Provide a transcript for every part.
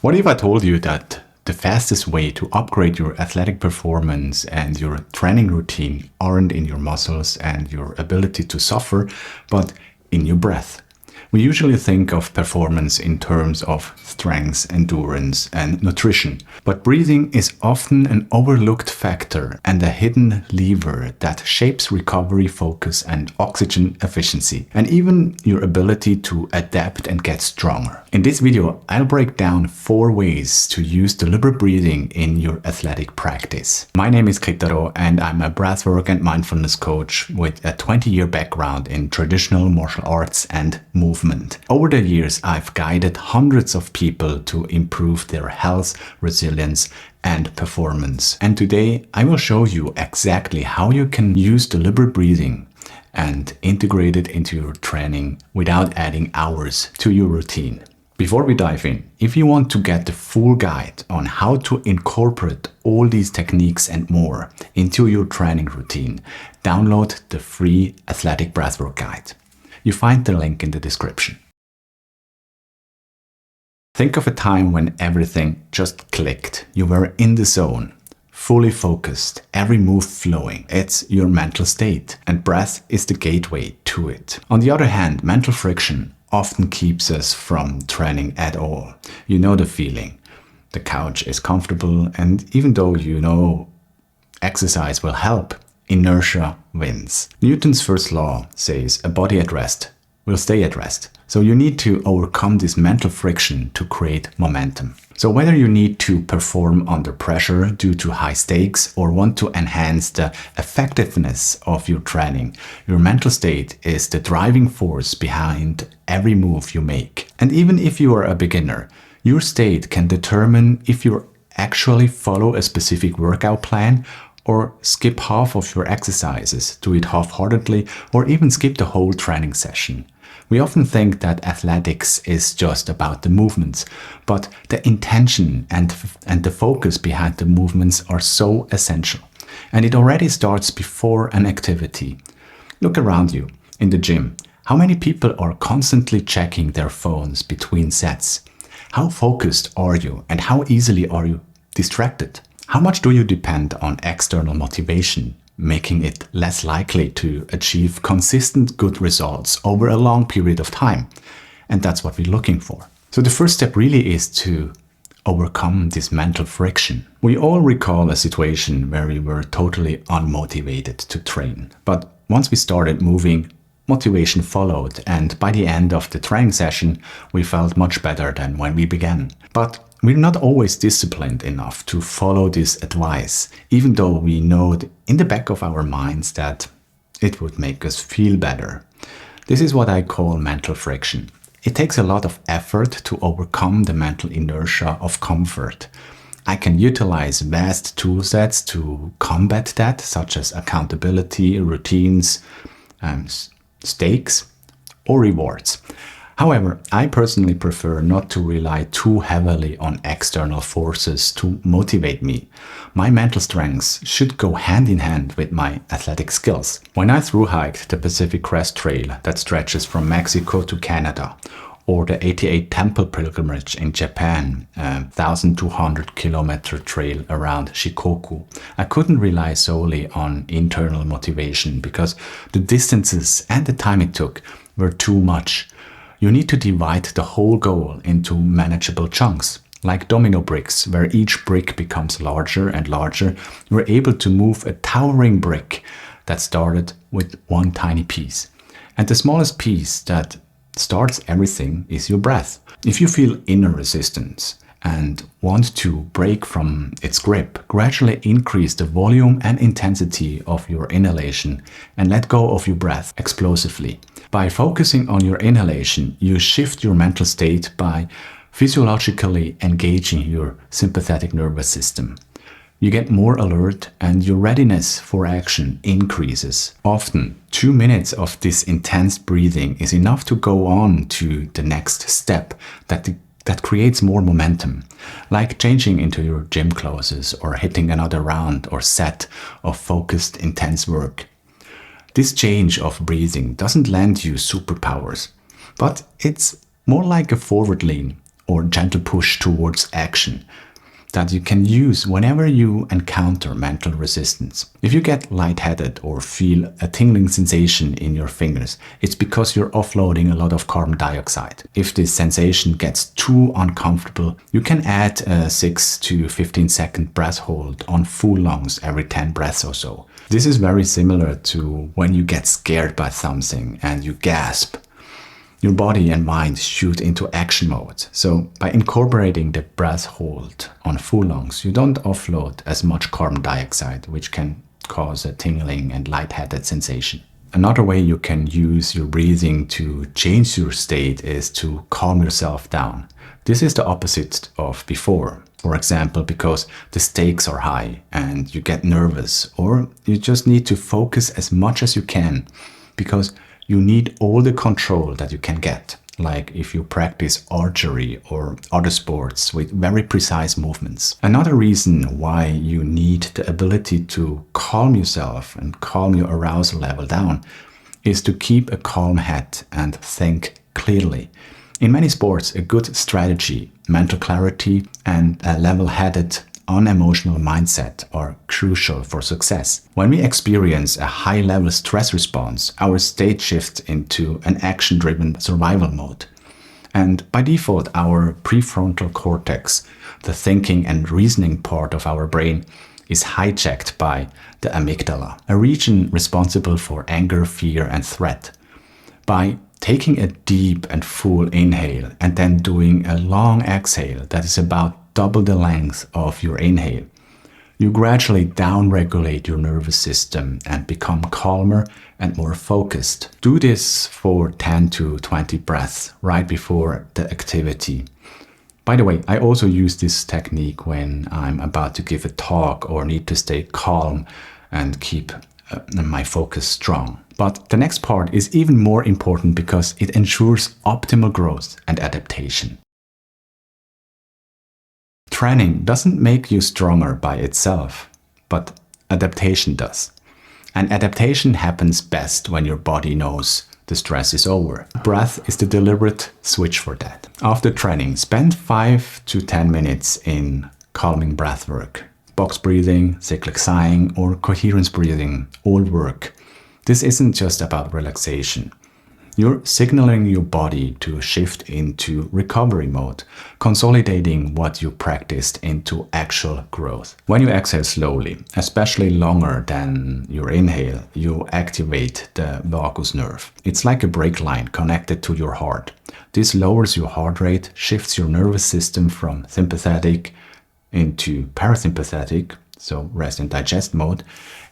What if I told you that the fastest way to upgrade your athletic performance and your training routine aren't in your muscles and your ability to suffer, but in your breath? We usually think of performance in terms of strength, endurance, and nutrition. But breathing is often an overlooked factor and a hidden lever that shapes recovery, focus, and oxygen efficiency, and even your ability to adapt and get stronger. In this video, I'll break down 4 ways to use deliberate breathing in your athletic practice. My name is Kitaro, and I'm a breathwork and mindfulness coach with a 20-year background in traditional martial arts and movement. Over the years, I've guided hundreds of people to improve their health, resilience, and performance. And today, I will show you exactly how you can use deliberate breathing and integrate it into your training without adding hours to your routine. Before we dive in, if you want to get the full guide on how to incorporate all these techniques and more into your training routine, download the free Athletic Breathwork Guide. You find the link in the description. Think of a time when everything just clicked. You were in the zone, fully focused, every move flowing. It's your mental state, and breath is the gateway to it. On the other hand, mental friction often keeps us from training at all. You know the feeling. The couch is comfortable, and even though you know exercise will help, inertia wins. Newton's first law says a body at rest will stay at rest. So you need to overcome this mental friction to create momentum. So whether you need to perform under pressure due to high stakes or want to enhance the effectiveness of your training, your mental state is the driving force behind every move you make. And even if you are a beginner, your state can determine if you actually follow a specific workout plan or skip half of your exercises, do it half-heartedly, or even skip the whole training session. We often think that athletics is just about the movements, but the intention and the focus behind the movements are so essential. And it already starts before an activity. Look around you in the gym. How many people are constantly checking their phones between sets? How focused are you, and how easily are you distracted? How much do you depend on external motivation, making it less likely to achieve consistent good results over a long period of time? And that's what we're looking for. So the first step really is to overcome this mental friction. We all recall a situation where we were totally unmotivated to train. But once we started moving, motivation followed, and by the end of the training session, we felt much better than when we began. But we're not always disciplined enough to follow this advice, even though we know in the back of our minds that it would make us feel better. This is what I call mental friction. It takes a lot of effort to overcome the mental inertia of comfort. I can utilize vast tool sets to combat that, such as accountability, routines, stakes, or rewards. However, I personally prefer not to rely too heavily on external forces to motivate me. My mental strengths should go hand in hand with my athletic skills. When I thru-hiked the Pacific Crest Trail that stretches from Mexico to Canada, or the 88 Temple Pilgrimage in Japan, a 1,200-kilometer trail around Shikoku, I couldn't rely solely on internal motivation because the distances and the time it took were too much. You need to divide the whole goal into manageable chunks. Like domino bricks, where each brick becomes larger and larger, you're able to move a towering brick that started with one tiny piece. And the smallest piece that starts everything is your breath. If you feel inner resistance and want to break from its grip, gradually increase the volume and intensity of your inhalation and let go of your breath explosively. By focusing on your inhalation, you shift your mental state by physiologically engaging your sympathetic nervous system. You get more alert and your readiness for action increases. Often, 2 minutes of this intense breathing is enough to go on to the next step that creates more momentum, like changing into your gym clothes or hitting another round or set of focused, intense work. This change of breathing doesn't lend you superpowers, but it's more like a forward lean or gentle push towards action that you can use whenever you encounter mental resistance. If you get lightheaded or feel a tingling sensation in your fingers, it's because you're offloading a lot of carbon dioxide. If this sensation gets too uncomfortable, you can add a 6 to 15 second breath hold on full lungs every 10 breaths or so. This is very similar to when you get scared by something and you gasp. Your body and mind shoot into action mode. So by incorporating the breath hold on full lungs, you don't offload as much carbon dioxide, which can cause a tingling and lightheaded sensation. Another way you can use your breathing to change your state is to calm yourself down. This is the opposite of before. For example, because the stakes are high and you get nervous, or you just need to focus as much as you can because you need all the control that you can get, like if you practice archery or other sports with very precise movements. Another reason why you need the ability to calm yourself and calm your arousal level down is to keep a calm head and think clearly. In many sports, a good strategy, mental clarity, and a level-headed, unemotional mindset are crucial for success. When we experience a high-level stress response, our state shifts into an action-driven survival mode. And by default, our prefrontal cortex, the thinking and reasoning part of our brain, is hijacked by the amygdala, a region responsible for anger, fear, and threat. By taking a deep and full inhale and then doing a long exhale that is about double the length of your inhale, you gradually downregulate your nervous system and become calmer and more focused. Do this for 10 to 20 breaths right before the activity. By the way, I also use this technique when I'm about to give a talk or need to stay calm and keep my focus strong. But the next part is even more important because it ensures optimal growth and adaptation. Training doesn't make you stronger by itself, but adaptation does. And adaptation happens best when your body knows the stress is over. Breath is the deliberate switch for that. After training, spend 5 to 10 minutes in calming breath work. Box breathing, cyclic sighing, or coherence breathing all work. This isn't just about relaxation. You're signaling your body to shift into recovery mode, consolidating what you practiced into actual growth. When you exhale slowly, especially longer than your inhale, you activate the vagus nerve. It's like a brake line connected to your heart. This lowers your heart rate, shifts your nervous system from sympathetic into parasympathetic, so rest and digest mode,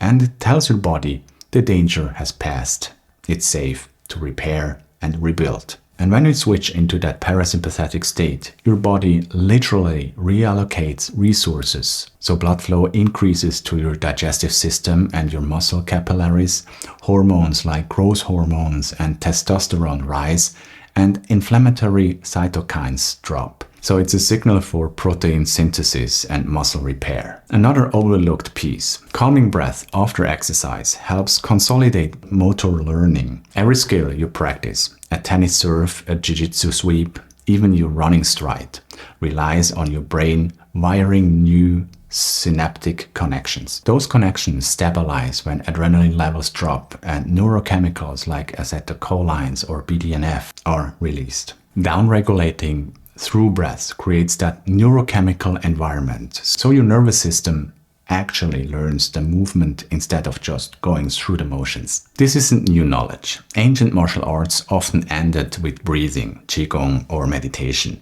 and it tells your body the danger has passed. It's safe to repair and rebuild. And when you switch into that parasympathetic state, your body literally reallocates resources. So blood flow increases to your digestive system and your muscle capillaries, hormones like growth hormones and testosterone rise, and inflammatory cytokines drop. So it's a signal for protein synthesis and muscle repair. Another overlooked piece, calming breath after exercise helps consolidate motor learning. Every skill you practice, a tennis serve, a jiu-jitsu sweep, even your running stride, relies on your brain wiring new synaptic connections. Those connections stabilize when adrenaline levels drop and neurochemicals like acetylcholines or BDNF are released. Downregulating through breath creates that neurochemical environment, so your nervous system actually learns the movement instead of just going through the motions. This isn't new knowledge. Ancient martial arts often ended with breathing, qigong, or meditation.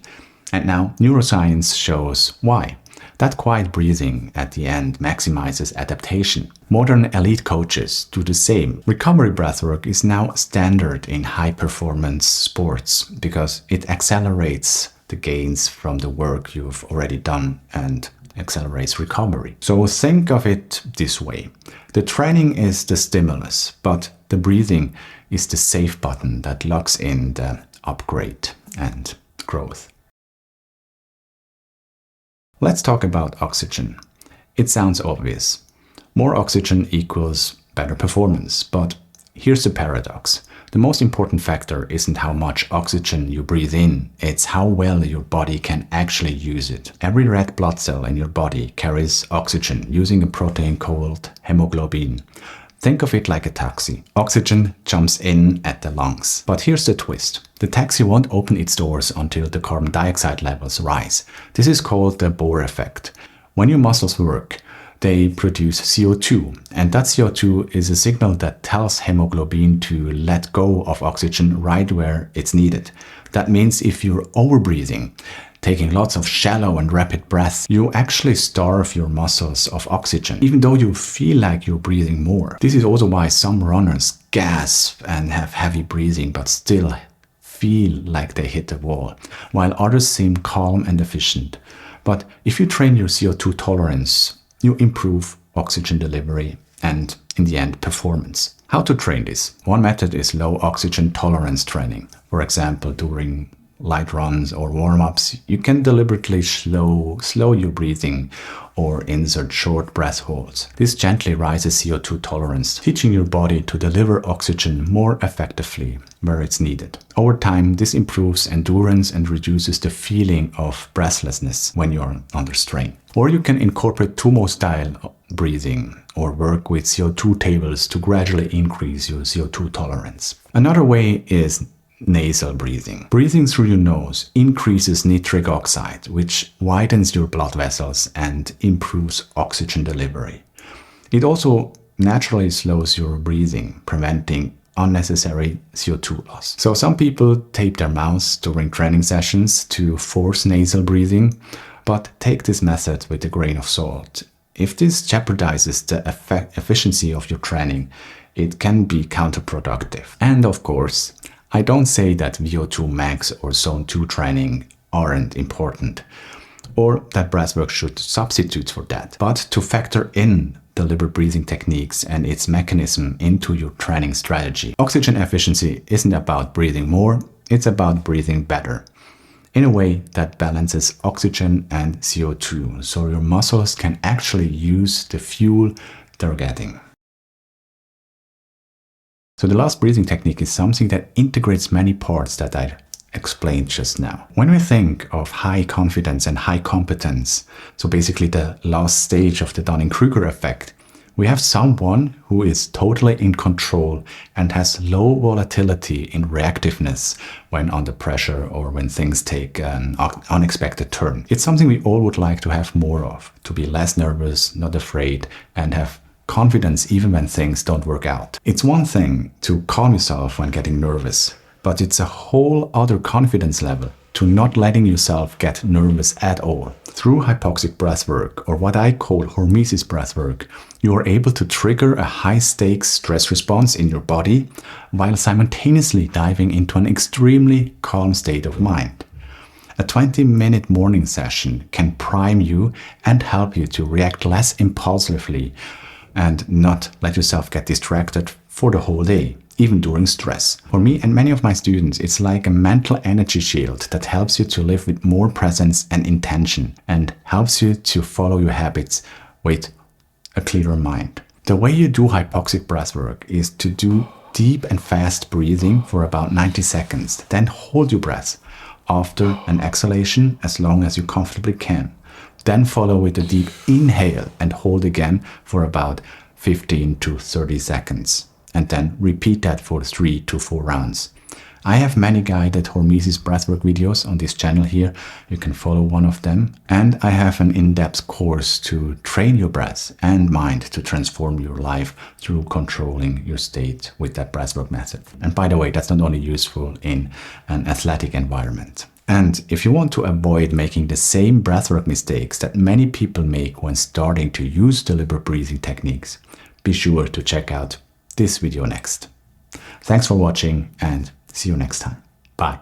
And now neuroscience shows why. That quiet breathing at the end maximizes adaptation. Modern elite coaches do the same. Recovery breathwork is now standard in high-performance sports because it accelerates the gains from the work you've already done and accelerates recovery. So think of it this way. The training is the stimulus, but the breathing is the save button that locks in the upgrade and growth. Let's talk about oxygen. It sounds obvious. More oxygen equals better performance, but here's the paradox. The most important factor isn't how much oxygen you breathe in, it's how well your body can actually use it. Every red blood cell in your body carries oxygen using a protein called hemoglobin. Think of it like a taxi. Oxygen jumps in at the lungs. But here's the twist. The taxi won't open its doors until the carbon dioxide levels rise. This is called the Bohr effect. When your muscles work, they produce CO2, and that CO2 is a signal that tells hemoglobin to let go of oxygen right where it's needed. That means if you're overbreathing, taking lots of shallow and rapid breaths, you actually starve your muscles of oxygen, even though you feel like you're breathing more. This is also why some runners gasp and have heavy breathing but still feel like they hit a wall, while others seem calm and efficient. But if you train your CO2 tolerance, you improve oxygen delivery and, in the end, performance. How to train this? One method is low oxygen tolerance training. For example, during light runs or warm-ups, you can deliberately slow your breathing or insert short breath holds. This gently raises CO2 tolerance, teaching your body to deliver oxygen more effectively where it's needed. Over time, this improves endurance and reduces the feeling of breathlessness when you're under strain. Or you can incorporate Tumo style breathing or work with CO2 tables to gradually increase your CO2 tolerance. Another way is nasal breathing. Breathing through your nose increases nitric oxide, which widens your blood vessels and improves oxygen delivery. It also naturally slows your breathing, preventing unnecessary CO2 loss. So some people tape their mouths during training sessions to force nasal breathing, but take this method with a grain of salt. If this jeopardizes the efficiency of your training, it can be counterproductive. And of course, I don't say that VO2 max or zone 2 training aren't important, or that breathwork should substitute for that, but to factor in deliberate breathing techniques and its mechanism into your training strategy. Oxygen efficiency isn't about breathing more, it's about breathing better, in a way that balances oxygen and CO2, so your muscles can actually use the fuel they're getting. So the last breathing technique is something that integrates many parts that I explained just now. When we think of high confidence and high competence, so basically the last stage of the Dunning-Kruger effect, we have someone who is totally in control and has low volatility in reactiveness when under pressure or when things take an unexpected turn. It's something we all would like to have more of, to be less nervous, not afraid, and have confidence even when things don't work out. It's one thing to calm yourself when getting nervous, but it's a whole other confidence level to not letting yourself get nervous at all. Through hypoxic breathwork, or what I call hormesis breathwork, you are able to trigger a high-stakes stress response in your body while simultaneously diving into an extremely calm state of mind. A 20-minute morning session can prime you and help you to react less impulsively and not let yourself get distracted for the whole day, even during stress. For me and many of my students, it's like a mental energy shield that helps you to live with more presence and intention and helps you to follow your habits with a clearer mind. The way you do hypoxic breathwork is to do deep and fast breathing for about 90 seconds, then hold your breath after an exhalation as long as you comfortably can. Then follow with a deep inhale and hold again for about 15 to 30 seconds. And then repeat that for 3 to 4 rounds. I have many guided hormesis breathwork videos on this channel here. You can follow one of them. And I have an in-depth course to train your breath and mind to transform your life through controlling your state with that breathwork method. And by the way, that's not only useful in an athletic environment. And if you want to avoid making the same breathwork mistakes that many people make when starting to use deliberate breathing techniques, be sure to check out this video next. Thanks for watching and see you next time. Bye.